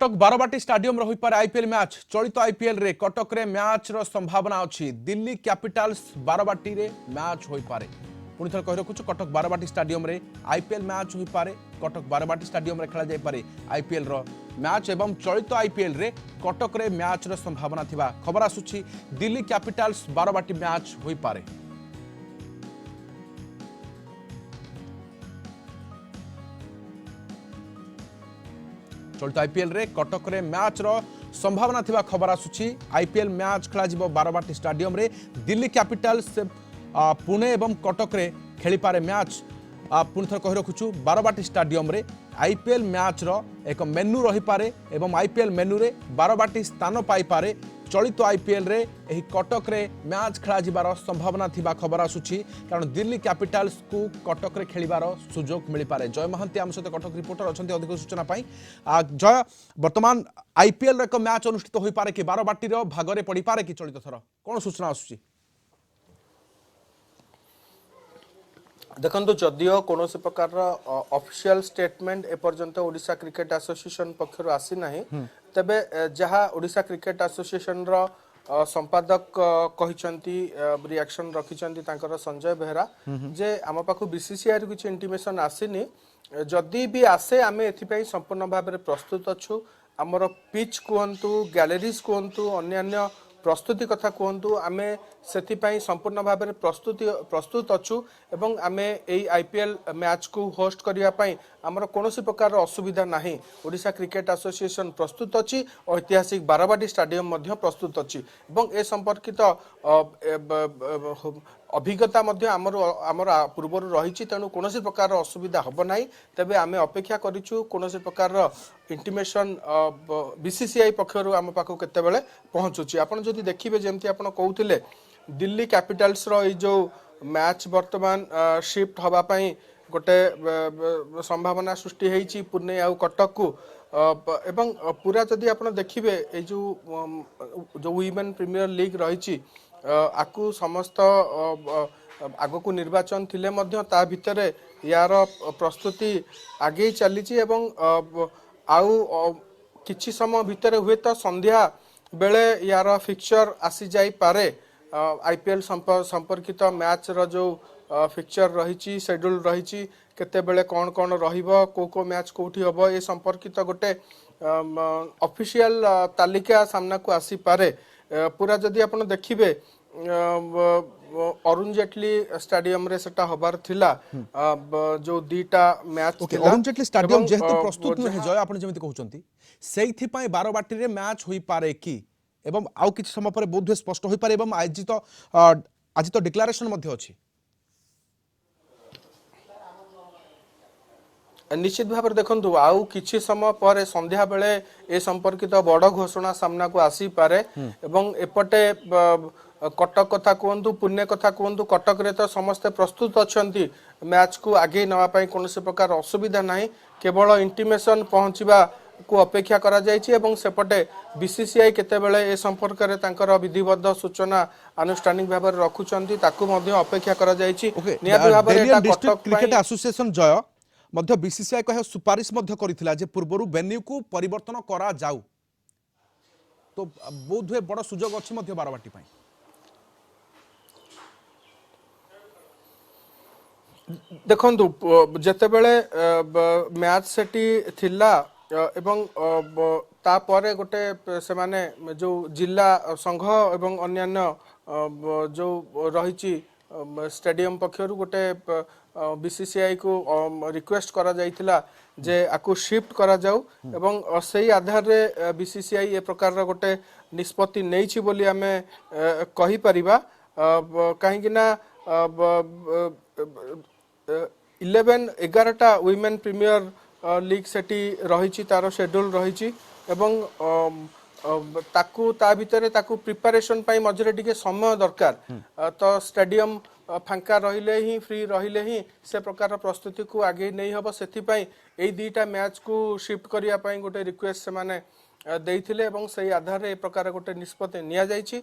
Cuttack Barabati stadium रही पारे IPL match चलित आईपीएल रे कटक रे मैच रो संभावना अच्छी दिल्ली कैपिटल्स बारवाटी रे मैच होई पारे पुणी थर कहि रखुछु कटक बारवाटी स्टाडियम रे आईपीएल मैच होई पारे कटक बारवाटी स्टाडियम रे खेला जाय पारे आईपीएल रो मैच एवं चलित आईपीएल रे कटक रे मैच रो संभावना थिबा खबर आसुछि दिल्ली कैपिटल्स बारवाटी मैच होई पारे। चलित आईपीएल रे कटक रे मैच रो संभावना थिबा खबर आसुछि आईपीएल मैच खेला जिवो बारवाटी स्टाडियम रे दिल्ली कैपिटल्स पुणे एवं कटक रे खेली पारे मैच पुणी थर कहि रखुछु बारवाटी स्टाडियम रे आईपीएल मैच रो एक मेन्यू रही पारे एवं आईपीएल मेन्यू रे बारवाटी स्थान पाई पारे चलित आईपीएल रे एही कटक रे मैच खेला जिबार संभावना थिबा खबर आसुछि कारण दिल्ली कैपिटल्स को कटक रे खेलिबार सुजोग मिली पारे। जय महांती आम सहित कटक रिपोर्टर अछंती अधिक सूचना पाई। जय वर्तमान आईपीएल रे एक मैच अनुष्ठित होई पारे कि बारवाटी रो भागरे पड़ी पारे कि चलित थर कोन सूचना आसुछि? देखो जदियो कौन प्रकार ऑफिशियल स्टेटमेंट एपर्यंत ओडिशा क्रिकेट एसोसिएशन पक्षर आसी नाही तबे जहाँ ओडिशा क्रिकेट एसोसिएशन रो संपादक कहिसंती रिएक्शन रखिसंती तांकर संजय बेहरा जे आम पाखु बीसीसीआई रो किछ इंटिमेशन आसीनी जदि भी आसे आमे एथिपई संपूर्ण भाव में प्रस्तुत अछु हमर पिच कहतु गैलरीज कहतु अन्य प्रस्तुति कथा कहतु आमे सेथिपई संपूर्ण भाव में प्रस्तुत अछु एवं आमे एई आईपीएल मैच को होस्ट करिया पई हमर कोनोसी प्रकार असुविधा नाही। ओडिशा क्रिकेट एसोसिएशन प्रस्तुत अछि ऐतिहासिक बारवाटी स्टाडियम मध्य प्रस्तुत अछि एवं ए संपर्कित अभिज्ञता मध्य आमर पूर्वर रही तेणु कौन प्रकार असुविधा हम ना तेबे आमे अपेक्षा करिछु कौन प्रकार इंटिमेशन बीसीसीआई पक्षर आम पाखु केतेबेले पहुँचुची। आपन जदि देखिबे जेमति आपन कहउथिले दिल्ली कैपिटल्स रो ई जो मैच वर्तमान शिफ्ट हवा पई गोटे संभावना सृष्टि हेछि पुणे आउ कटक को एवं पूरा जदि आपन देखिबे ए जो वुमेन प्रीमियर लीग रही आकु समस्त आग को निर्वाचन थिले मध्य ता भितरे यार प्रस्तुति आगे चली एवं आउ किछि समय भितरे हुए तो संध्या बेले यार फिक्चर आसी जाई पारे आईपीएल संपर्कित मैच रो जो फिक्चर रही शेड्यूल रही केते बेले कौन कौन रहिबो को मैच कोठी हबो ए संपर्कित गोटे ऑफिशियल तालिका सामना को आसी पारे। पूरा जदि आपण देखिबे अरुण जेटली स्टेडियम रे सेटा हबार थिला जो दीटा मैच थिला अरुण जेटली स्टेडियम जेहेतु प्रस्तुत न हे जय आपण जेमिति कहउचंती सेइथि पई बारवाटी रे मैच होई पारे कि एवं आउ किछ समय पर बोध स्पष्ट होई पारे एवं आज तो डिक्लेरेशन मध्ये अछि निश्चित भाव में देखु आउ किछि समय पर संध्या बेले ए संपर्कित बड़ घोषणा सामना को आसी पारे एवं एपटे कटक कथा कहतु पुणे कथा कहतु कटक रे तो समस्ते प्रस्तुत अच्छी मैच को आगे नापी कौन प्रकार असुविधा ना केवल इंटिमेशन पहुँचवा को अपेक्षा करा जायछि एवं सेपटे बीसीसीआई केतेबेले ए संपर्क रे तांकर विधिबद्ध सूचना अनुष्ठानिक भाव में रखुचंती ताकू मध्ये अपेक्षा करा जायछि। निहाती भाव में डिस्ट्रिक्ट क्रिकेट एसोसिएशन जय मध्य बीसीसीआई कहे सुपारिश मध्य करिथिला जे पूर्वरु वेन्यू को परिवर्तन करा जाऊ तो बोध हुए बड़ सुजोग अछि मध्य बारवाटी पई देखंतु जेतेबेले मैच सेटी थिला एवं तापरे गोटे से माने जो जिला संघ एवं अन्यान्य जो रही स्टेडियम पक्षर गोटे बीसीसीआई को रिक्वेस्ट करा जाइथिला जे आकु शिफ्ट करा जाऊ एवं सही आधार रे बीसीसीआई ए प्रकार गोटे निष्पत्ति नैछि बोली आमे कहि परिबा काहेकि ना 11 वुमेन प्रीमियर लीग सेटी रही तार शेड्यूल रही एवं ताकू ता भितरे ताकू प्रिपरेशन पाई मझरे टिके समय दरकार तो स्टेडियम फांका रहिले ही फ्री रहिले ही से प्रकार प्रस्तुति को आगे नहीं हबो सेथिपई एई दीटा मैच को शिफ्ट करिया पाई गोटे रिक्वेस्ट से माने देइथिले एवं सही आधार ए प्रकार गोटे निष्पत्ति निया जाइछि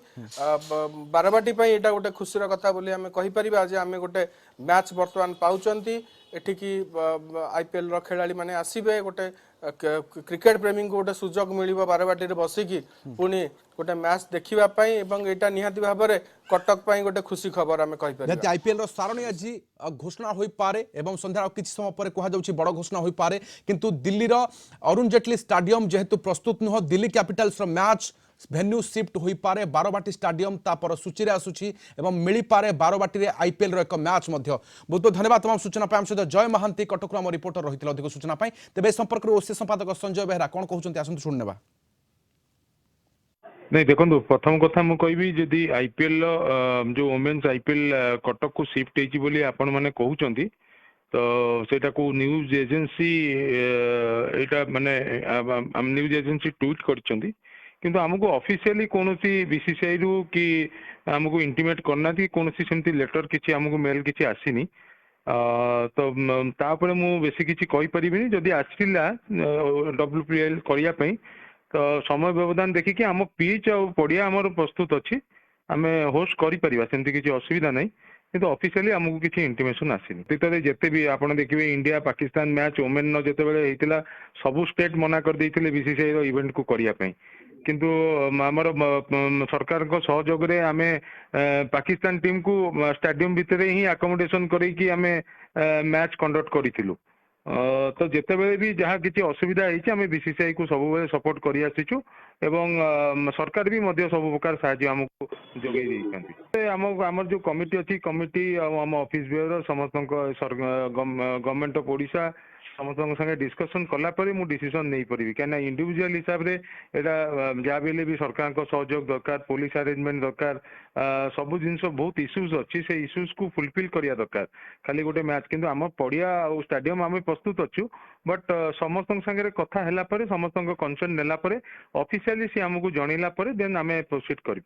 बारवाटी पई एटा गोटे खुशीर कथा बोली हमें कहि परिबा जे हमें गोटे मैच वर्तमान पाउचंती एठिकी आईपीएल रो खेलाड़ी माने आसीबे गोटे क्रिकेट प्रेमी को गोटे सुजोग मिल बारवाटी बसिकी पुणी गोटे मैच देखा यहाँ निहाती भाव में कटक गोटे खुशी खबर आम कहीपर आईपीएल सारणी आज घोषणा हो पारे एवं संध्या किसी समय पर कहुच्छी बड़ घोषणा हो पारे किंतु दिल्लीर अरुण जेटली स्टाडियम जेहेतु प्रस्तुत नुह Delhi capitals match venue shift हो पारे बारवाटी स्टाडियम तापर सूची आसूची एवं मिल पारे बारवाटी आईपीएल एक मैच बहुत बहुत धन्यवाद तमाम सूचना आम सहित जय महांती कटक आम रिपोर्टर रही अधिक सूचना तेज संपर्क में ओसी संपादक संजय बेहरा कौन कहते आसतु शुणा नहीं देखो प्रथम कथा मु कहबी जदि आईपीएल जो वोमेन्स आईपीएल कटक को शिफ्ट होती बोली आपण माने कहउचंती तो सेटा को न्यूज एजेंसी एटा माने न्यूज एजेंसी ट्वीट करचंती किंतु हमको ऑफिशियली कोनोसी बीसीसीआई रु कि हमको इंटीमेट करना थी कोनोसी सेमती लेटर किछि हमको मेल किछि आसीनी तो तापर मु बेसी किछि कहि परिबिनी जदि आसिला डब्ल्यूपीएल करिया पई तो समय व्यवधान देखिकी आम पिच आ पड़िया आमर प्रस्तुत अच्छी आम होस्ट करें सेमती किसी असुविधा नहीं किंतु ऑफिशियली आमको किसी इंटिमेशन आसीनी अतीत जिते भी आप देखिए इंडिया पाकिस्तान मैच वोमेन जिते होता सबू स्टेट मना कर देते बीसीसीआई इवेंट को करने किंतु आमर सरकार सहयोग रे आम पाकिस्तान टीम को स्टेडियम भितर ही आकोमोडेशन करके आम मैच कंडक्ट करूँ तो जिते भी जहाँ किसी असुविधा होती आम बीसीसीआई को सब सपोर्ट कर आसीचु एवं सरकार भी सब प्रकार साहाय्य आमको जोगे आम जो कमिटी अच्छी कमिटी आम ऑफिस बियर समस्त गवर्नमेंट ऑफ ओडिशा समस्त संगे डिस्कसन कलापर मु डिसीजन नहीं पारि क्या इंडिविजुअल हिसाब से यहाँ जहाँ भी भी सरकार सहयोग दरकार पुलिस अरेंजमेंट दरकार सब जिन बहुत इश्यूज अच्छी से इश्यूज को फुलफिल करिया दरकार खाली गोटे मैच किंतु आम पड़िया और स्टेडियम आम प्रस्तुत अच्छु बट समस्त संगे कथा है समस्त कंसर्न नेला ऑफिशियली सी आमको जनइला देन आम प्रोसीड कर।